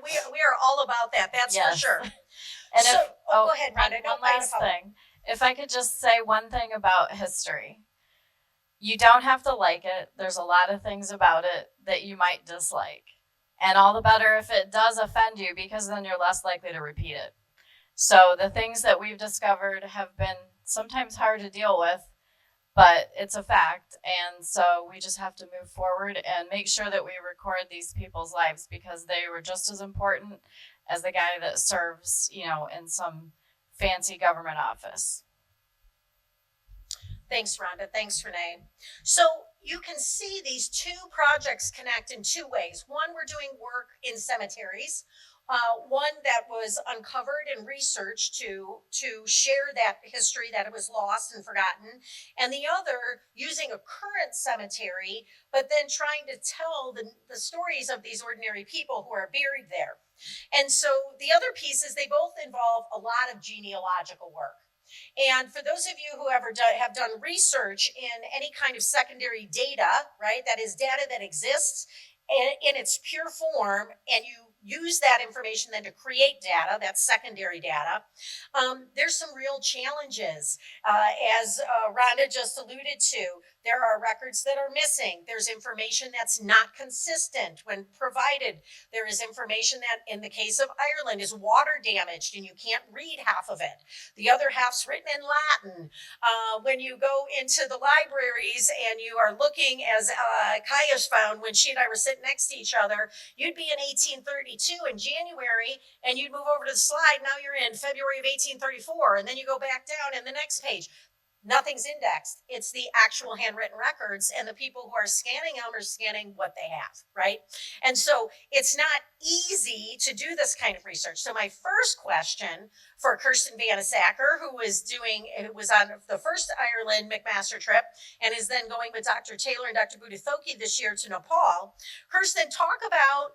we are all about that. That's for Yes. sure. And So, if, go ahead, Rhonda. one last thing. If I could just say one thing about history. You don't have to like it. There's a lot of things about it that you might dislike. And all the better if it does offend you, because then you're less likely to repeat it. So the things that we've discovered have been sometimes hard to deal with, but it's a fact. And so we just have to move forward and make sure that we record these people's lives, because they were just as important as the guy that serves, in some fancy government office. Thanks, Rhonda. Thanks, Renee. So you can see these two projects connect in two ways. One, we're doing work in cemeteries. One that was uncovered and researched to share that history that it was lost and forgotten. And the other, using a current cemetery, but then trying to tell the stories of these ordinary people who are buried there. And so the other piece is they both involve a lot of genealogical work. And for those of you who have done research in any kind of secondary data, right, that is data that exists in its pure form, and you use that information then to create data, that's secondary data, there's some real challenges. As Rhonda just alluded to, there are records that are missing. There's information that's not consistent when provided. There is information that, in the case of Ireland, is water damaged and you can't read half of it. The other half's written in Latin. When you go into the libraries and you are looking, as Kaya's found when she and I were sitting next to each other, you'd be in 1832 in January, and you'd move over to the slide. Now you're in February of 1834, and then you go back down and the next page. Nothing's indexed. It's the actual handwritten records, and the people who are scanning them are scanning what they have, right? And so it's not easy to do this kind of research. So my first question for Kirsten Vanasacker, who was on the first Ireland McMaster trip and is then going with Dr. Taylor and Dr. Budithoki this year to Nepal. Kirsten, talk about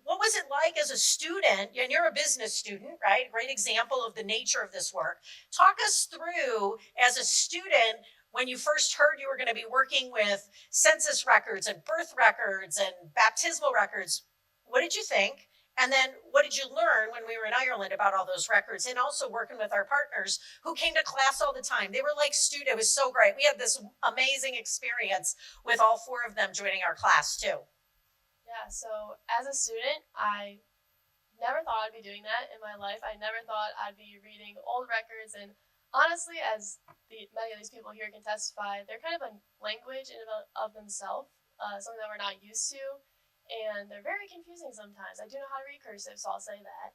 what was it like as a student, and you're a business student, right? Great example of the nature of this work. Talk us through, as a student, when you first heard you were going to be working with census records and birth records and baptismal records. What did you think? And then what did you learn when we were in Ireland about all those records, and also working with our partners who came to class all the time? They were like students. It was so great. We had this amazing experience with all four of them joining our class too. Yeah, so as a student, I never thought I'd be doing that in my life. I never thought I'd be reading old records, and honestly, as many of these people here can testify, they're kind of a language in and of themselves, something that we're not used to, and they're very confusing sometimes. I do know how to read cursive, so I'll say that.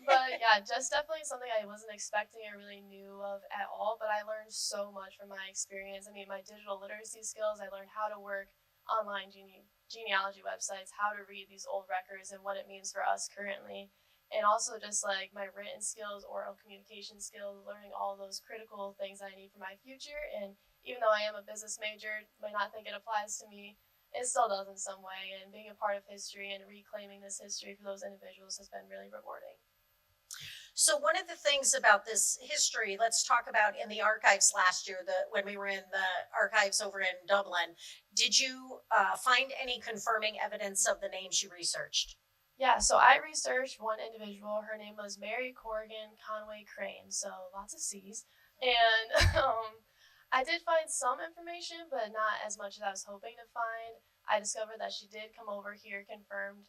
But yeah, just definitely something I wasn't expecting or really knew of at all, but I learned so much from my experience. I mean, my digital literacy skills, I learned how to work online genealogy websites, how to read these old records and what it means for us currently, and also just like my written skills, oral communication skills, learning all those critical things I need for my future. And even though I am a business major, might not think it applies to me, it still does in some way, and being a part of history and reclaiming this history for those individuals has been really rewarding. So one of the things about this history, let's talk about in the archives last year, when we were in the archives over in Dublin, did you find any confirming evidence of the names you researched? Yeah, so I researched one individual. Her name was Mary Corrigan Conway Crane, so lots of C's. And I did find some information, but not as much as I was hoping to find. I discovered that she did come over here confirmed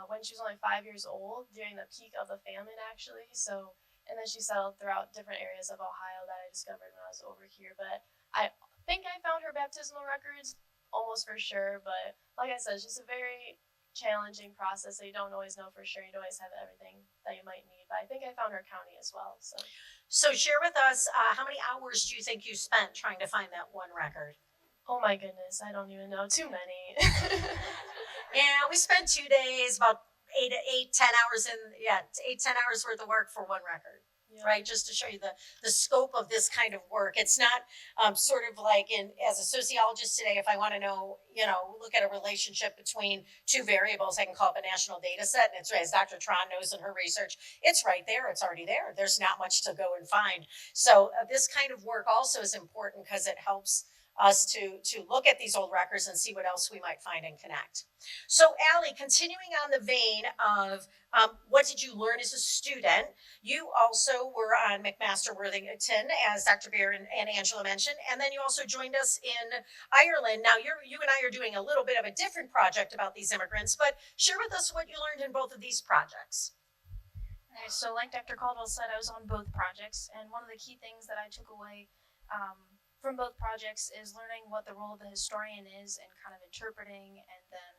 when she was only 5 years old, during the peak of the famine, actually. So, and then she settled throughout different areas of Ohio that I discovered when I was over here. But I think I found her baptismal records almost for sure, but like I said, it's just a very challenging process that you don't always know for sure. You don't always have everything that you might need, but I think I found our county as well. So share with us, how many hours do you think you spent trying to find that one record? Oh my goodness, I don't even know. Too many. Yeah, we spent 2 days, about 10 hours 8, 10 hours worth of work for one record. Yeah. Right, just to show you the scope of this kind of work. It's not sort of like as a sociologist today, if I want to know, look at a relationship between two variables, I can call up a national data set, and it's, as Dr. Tron knows in her research, it's right there, it's already there. There's not much to go and find. So this kind of work also is important because it helps us to look at these old records and see what else we might find and connect. So Allie, continuing on the vein of what did you learn as a student? You also were on McMaster Worthington, as Dr. Beer and Angela mentioned, and then you also joined us in Ireland. Now you and I are doing a little bit of a different project about these immigrants, but share with us what you learned in both of these projects. Okay, so like Dr. Caldwell said, I was on both projects, and one of the key things that I took away from both projects is learning what the role of the historian is in kind of interpreting and then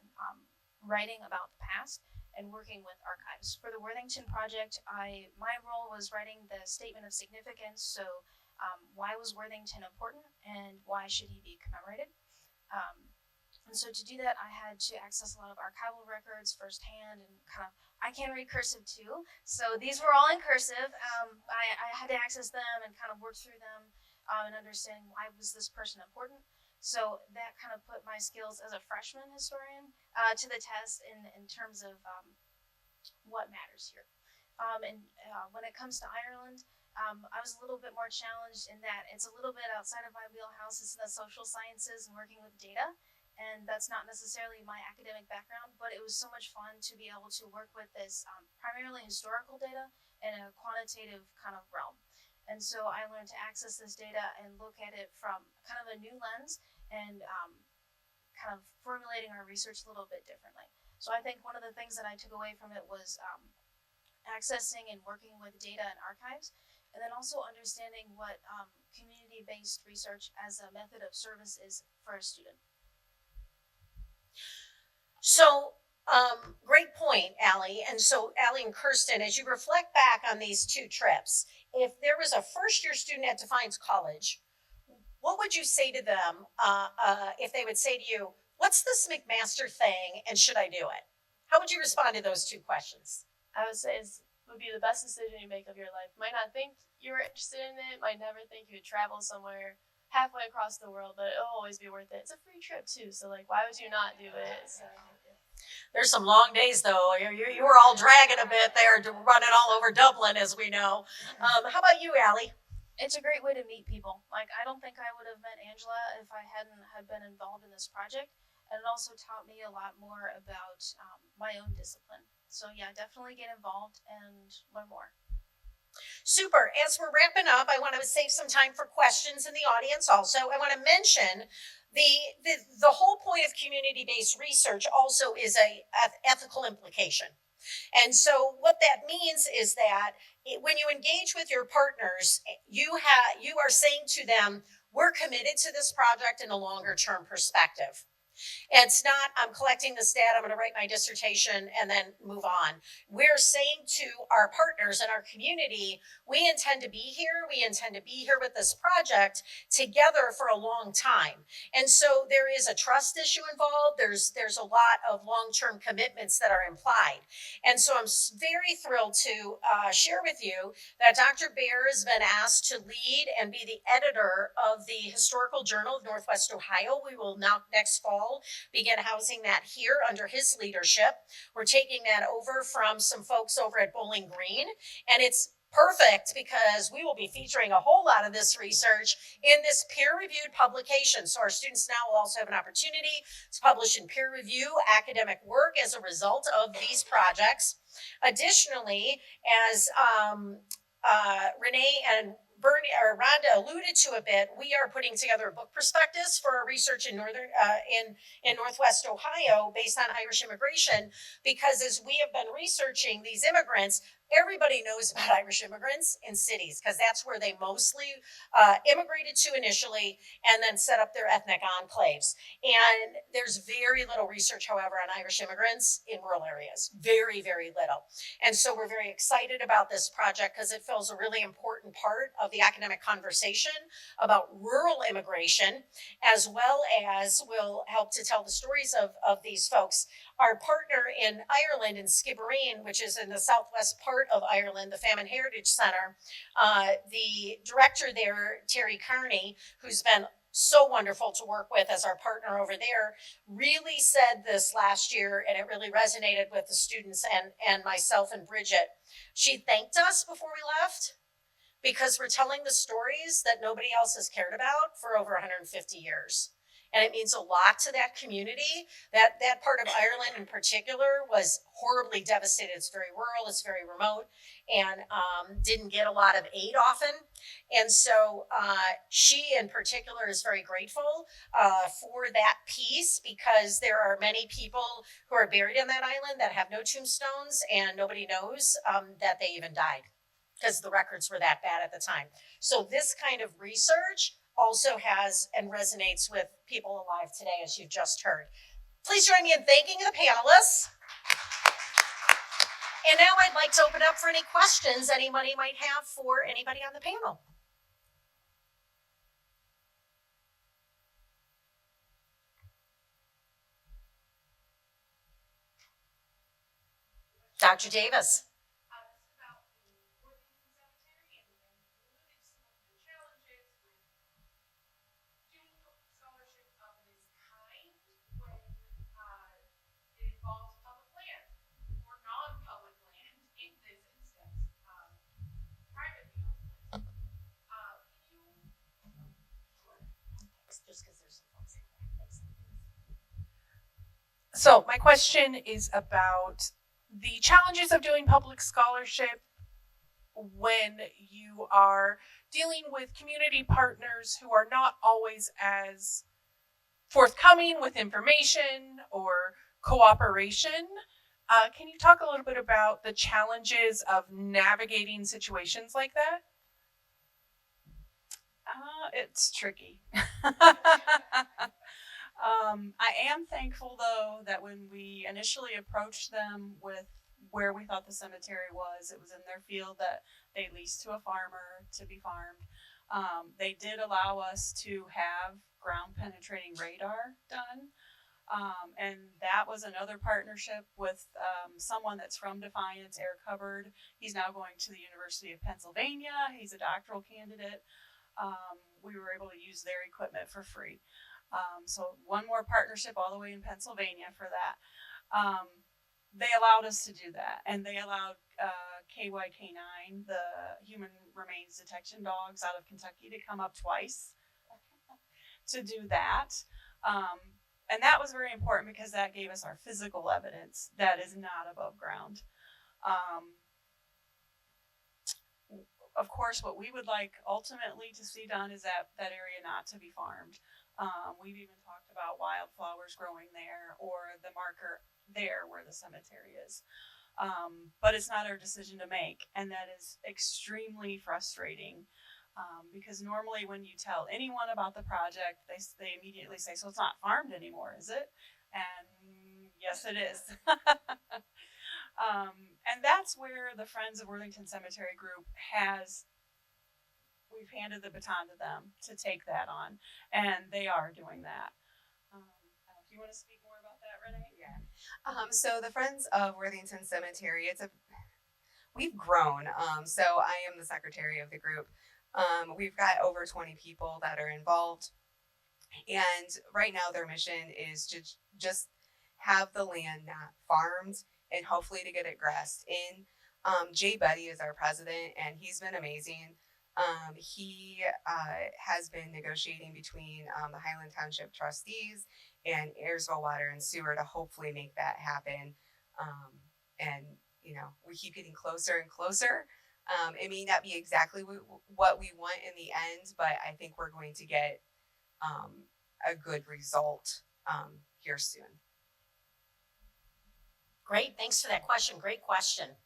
writing about the past and working with archives. For the Worthington project, my role was writing the statement of significance. So why was Worthington important and why should he be commemorated? And so to do that, I had to access a lot of archival records firsthand and I can read cursive too. So these were all in cursive. I had to access them and kind of work through them and understanding why was this person important. So that kind of put my skills as a freshman historian to the test in terms of what matters here. When it comes to Ireland, I was a little bit more challenged in that it's a little bit outside of my wheelhouse. It's in the social sciences and working with data. And that's not necessarily my academic background, but it was so much fun to be able to work with this primarily historical data in a quantitative kind of realm. And so I learned to access this data and look at it from kind of a new lens and kind of formulating our research a little bit differently. So I think one of the things that I took away from it was accessing and working with data and archives, and then also understanding what community-based research as a method of service is for a student. So great point, Allie. And so Allie and Kirsten, as you reflect back on these two trips, if there was a first-year student at Defiance College, what would you say to them if they would say to you, what's this McMaster thing and should I do it? How would you respond to those two questions? I would say it would be the best decision you make of your life. Might not think you were interested in it, might never think you would travel somewhere halfway across the world, but it'll always be worth it. It's a free trip too, so why would you not do it? So. There's some long days though. You were all dragging a bit there, running all over Dublin, as we know. How about you, Allie? It's a great way to meet people. I don't think I would have met Angela if I hadn't been involved in this project. And it also taught me a lot more about my own discipline. So yeah, definitely get involved and learn more. Super. As we're wrapping up, I want to save some time for questions in the audience also. I want to mention the whole point of community-based research also is a ethical implication. And so what that means is that when you engage with your partners, you are saying to them, we're committed to this project in a longer term perspective. It's not, I'm collecting this data, I'm going to write my dissertation and then move on. We're saying to our partners and our community, we intend to be here. We intend to be here with this project together for a long time. And so there is a trust issue involved. There's a lot of long-term commitments that are implied. And so I'm very thrilled to share with you that Dr. Bear has been asked to lead and be the editor of the Historical Journal of Northwest Ohio. We will now next fall begin housing that here under his leadership. We're taking that over from some folks over at Bowling Green, and it's perfect because we will be featuring a whole lot of this research in this peer-reviewed publication. So our students now will also have an opportunity to publish in peer review academic work as a result of these projects. Additionally, as Renee and Rhonda alluded to a bit, we are putting together a book prospectus for our research in Northwest Ohio based on Irish immigration, because as we have been researching these immigrants, everybody knows about Irish immigrants in cities because that's where they mostly immigrated to initially and then set up their ethnic enclaves. And there's very little research, however, on Irish immigrants in rural areas. Very, very little. And so we're very excited about this project because it fills a really important part of the academic conversation about rural immigration, as well as will help to tell the stories of these folks. Our partner in Ireland, in Skibbereen, which is in the southwest part of Ireland, the Famine Heritage Center, the director there, Terry Carney, who's been so wonderful to work with as our partner over there, really said this last year, and it really resonated with the students and myself and Bridget. She thanked us before we left because we're telling the stories that nobody else has cared about for over 150 years. And it means a lot to that community. That part of Ireland in particular was horribly devastated. It's very rural, it's very remote, and didn't get a lot of aid often. And so she in particular is very grateful for that piece, because there are many people who are buried in that island that have no tombstones, and nobody knows that they even died, because the records were that bad at the time. So this kind of research also has and resonates with people alive today, as you've just heard. Please join me in thanking the panelists. And now I'd like to open up for any questions anybody might have for anybody on the panel. Dr. Davis. So my question is about the challenges of doing public scholarship when you are dealing with community partners who are not always as forthcoming with information or cooperation. Can you talk a little bit about the challenges of navigating situations like that? It's tricky. I am thankful, though, that when we initially approached them with where we thought the cemetery was, it was in their field that they leased to a farmer to be farmed. They did allow us to have ground penetrating radar done. And that was another partnership with someone that's from Defiance, Eric Hubbard. He's now going to the University of Pennsylvania. He's a doctoral candidate. We were able to use their equipment for free. So one more partnership all the way in Pennsylvania for that. They allowed us to do that, and they allowed KYK9, the human remains detection dogs out of Kentucky, to come up twice to do that. And that was very important because that gave us our physical evidence that is not above ground. Of course, what we would like ultimately to see done is that area not to be farmed. We've even talked about wildflowers growing there, or the marker there where the cemetery is. But it's not our decision to make, and that is extremely frustrating. Because normally when you tell anyone about the project, they immediately say, so it's not farmed anymore, is it? And yes, it is. And that's where the Friends of Worthington Cemetery Group we've handed the baton to them to take that on, and they are doing that. Do you want to speak more about that, Renee? Yeah. So the Friends of Worthington Cemetery, we've grown. So I am the secretary of the group. We've got over 20 people that are involved, and right now their mission is to just have the land not farmed and hopefully to get it grassed in. Jay Buddy is our president, and he's been amazing. He has been negotiating between the Highland Township trustees and Ayersville Water and Sewer to hopefully make that happen. And we keep getting closer and closer. It may not be exactly what we want in the end, but I think we're going to get a good result here soon. Great, thanks for that question. Great question.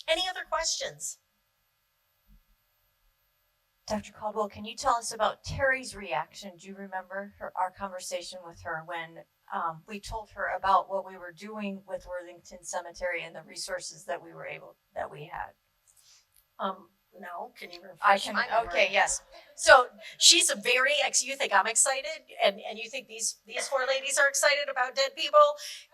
Any other questions? Dr. Caldwell, can you tell us about Terry's reaction? Do you remember our conversation with her when we told her about what we were doing with Worthington Cemetery and the resources that we had? No, can you refresh I can. my memory? Okay, yes. So she's a very you think I'm excited, and you think these four ladies are excited about dead people.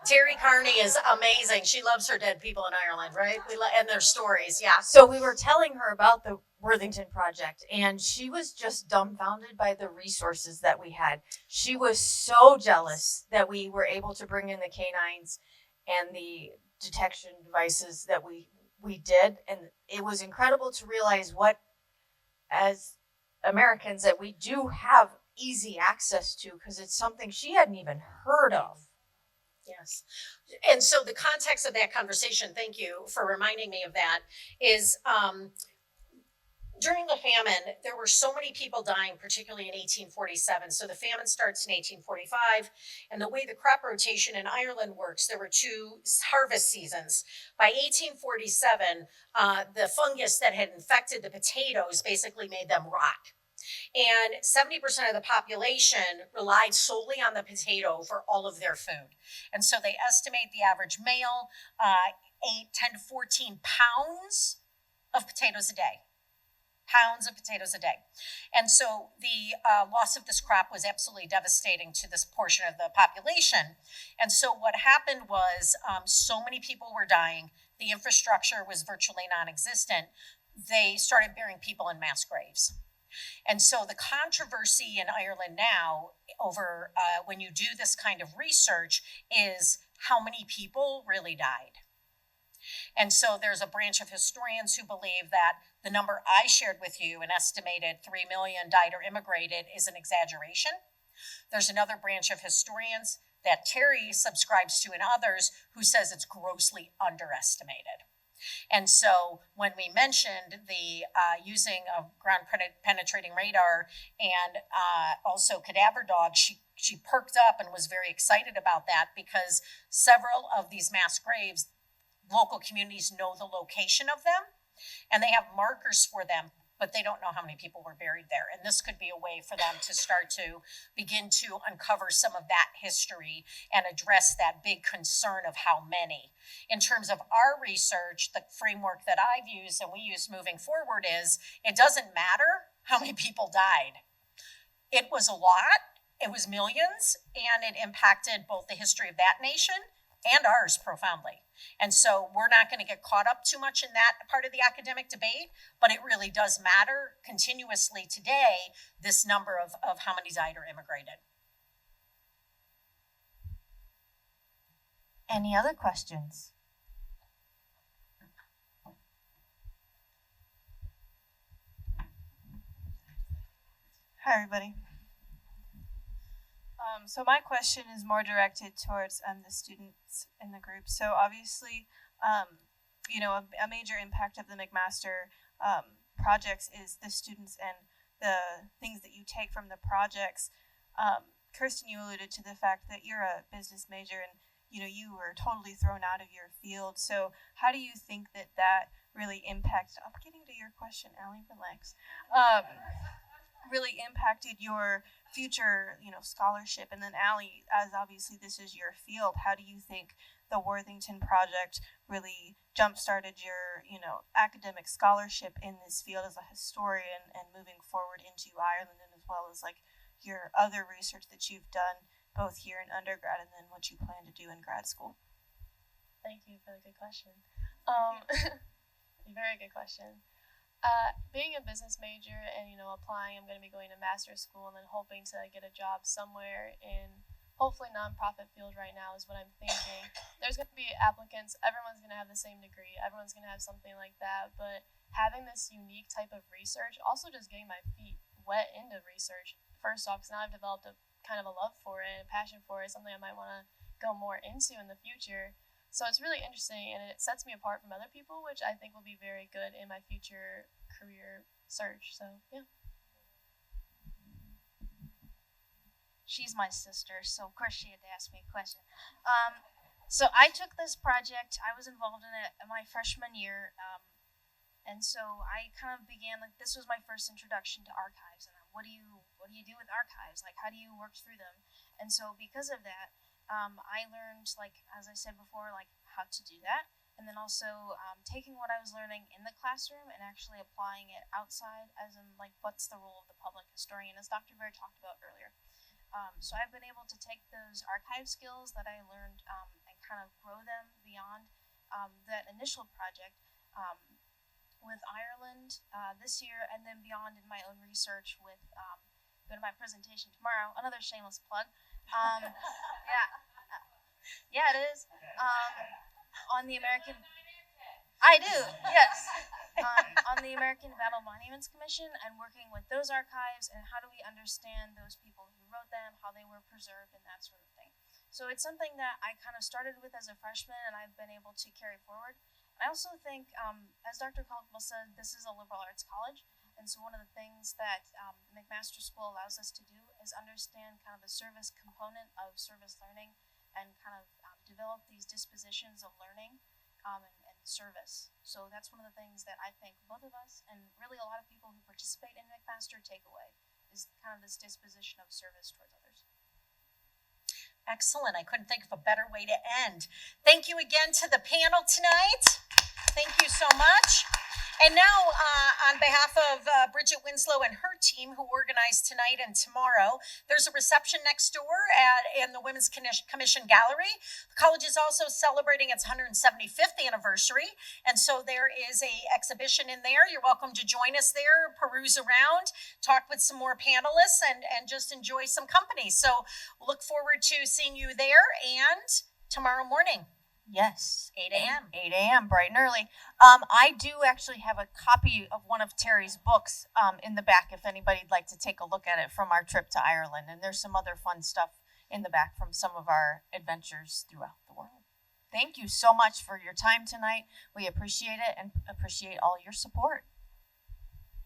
Terry Carney is amazing. She loves her dead people in Ireland, right? And their stories, yeah. So we were telling her about the Worthington Project, and she was just dumbfounded by the resources that we had. She was so jealous that we were able to bring in the canines and the detection devices that we did, and it was incredible to realize what, as Americans, that we do have easy access to, because it's something she hadn't even heard of. Yes. And so the context of that conversation, thank you for reminding me of that, is during the famine, there were so many people dying, particularly in 1847. So the famine starts in 1845. And the way the crop rotation in Ireland works, there were two harvest seasons. By 1847, the fungus that had infected the potatoes basically made them rot. And 70% of the population relied solely on the potato for all of their food. And so they estimate the average male ate 10 to 14 pounds of potatoes a day. Pounds of potatoes a day. And so the loss of this crop was absolutely devastating to this portion of the population. And so what happened was so many people were dying. The infrastructure was virtually non-existent. They started burying people in mass graves. And so the controversy in Ireland now over when you do this kind of research is how many people really died. And so there's a branch of historians who believe that the number I shared with you, an estimated 3 million died or immigrated, is an exaggeration. There's another branch of historians that Terry subscribes to and others who says it's grossly underestimated. And so when we mentioned the using of ground penetrating radar and also cadaver dogs, she perked up and was very excited about that, because several of these mass graves, local communities know the location of them and they have markers for them, but they don't know how many people were buried there. And this could be a way for them to start to begin to uncover some of that history and address that big concern of how many. In terms of our research, the framework that I've used and we use moving forward is it doesn't matter how many people died. It was a lot, it was millions, and it impacted both the history of that nation and ours profoundly. And so we're not going to get caught up too much in that part of the academic debate, but it really does matter continuously today, this number of how many died or immigrated. Any other questions? Hi, everybody. So my question is more directed towards the students in the group. So obviously, you know, a major impact of the McMaster projects is the students and the things that you take from the projects. Kirsten, you alluded to the fact that you're a business major and, you know, you were totally thrown out of your field. So how do you think that that really impacted, I'm getting to your question, Allie, relax, really impacted your future, you know, scholarship? And then Allie, as obviously this is your field, how do you think the Worthington Project really jump-started your, you know, academic scholarship in this field as a historian and moving forward into Ireland, and as well as like your other research that you've done both here in undergrad and then what you plan to do in grad school? Thank you for the good question. Very good question. Being a business major and, you know, applying, I'm going to be going to master's school and then hoping to get a job somewhere in hopefully nonprofit field right now is what I'm thinking. There's going to be applicants. Everyone's going to have the same degree. Everyone's going to have something like that. But having this unique type of research, also just getting my feet wet into research, first off, because now I've developed a kind of a love for it and a passion for it, something I might want to go more into in the future. So it's really interesting, and it sets me apart from other people, which I think will be very good in my future career search. So, yeah. She's my sister, so of course she had to ask me a question. So I took this project. I was involved in it in my freshman year, and so I kind of began like this was my first introduction to archives. And what do you do with archives? Like how do you work through them? And so because of that, I learned like as I said before, like how to do that, and then also taking what I was learning in the classroom and actually applying it outside, as in like what's the role of the public historian, as Dr. Bear talked about earlier. So I've been able to take those archive skills that I learned and kind of grow them beyond that initial project with Ireland this year, and then beyond in my own research with go to my presentation tomorrow. Another shameless plug. Yeah, it is. On the American. I do, yes. On the American Battle Monuments Commission and working with those archives and how do we understand those people who wrote them, how they were preserved, and that sort of thing. So it's something that I kind of started with as a freshman and I've been able to carry forward. I also think, as Dr. Caldwell said, this is a liberal arts college. And so one of the things that the McMaster School allows us to do is understand kind of the service component of service learning and kind of develop these dispositions of learning and service. So that's one of the things that I think both of us and really a lot of people who participate in McMaster take away is kind of this disposition of service towards others. Excellent. I couldn't think of a better way to end. Thank you again to the panel tonight. Thank you so much. And now, on behalf of Bridget Winslow and her team, who organized tonight and tomorrow, there's a reception next door in the Women's Commission Gallery. The college is also celebrating its 175th anniversary, and so there is an exhibition in there. You're welcome to join us there, peruse around, talk with some more panelists, and just enjoy some company. So look forward to seeing you there, and tomorrow morning. Yes. 8 a.m. 8 a.m. bright and early. I do actually have a copy of one of Terry's books in the back if anybody'd like to take a look at it from our trip to Ireland. And there's some other fun stuff in the back from some of our adventures throughout the world. Thank you so much for your time tonight. We appreciate it and appreciate all your support.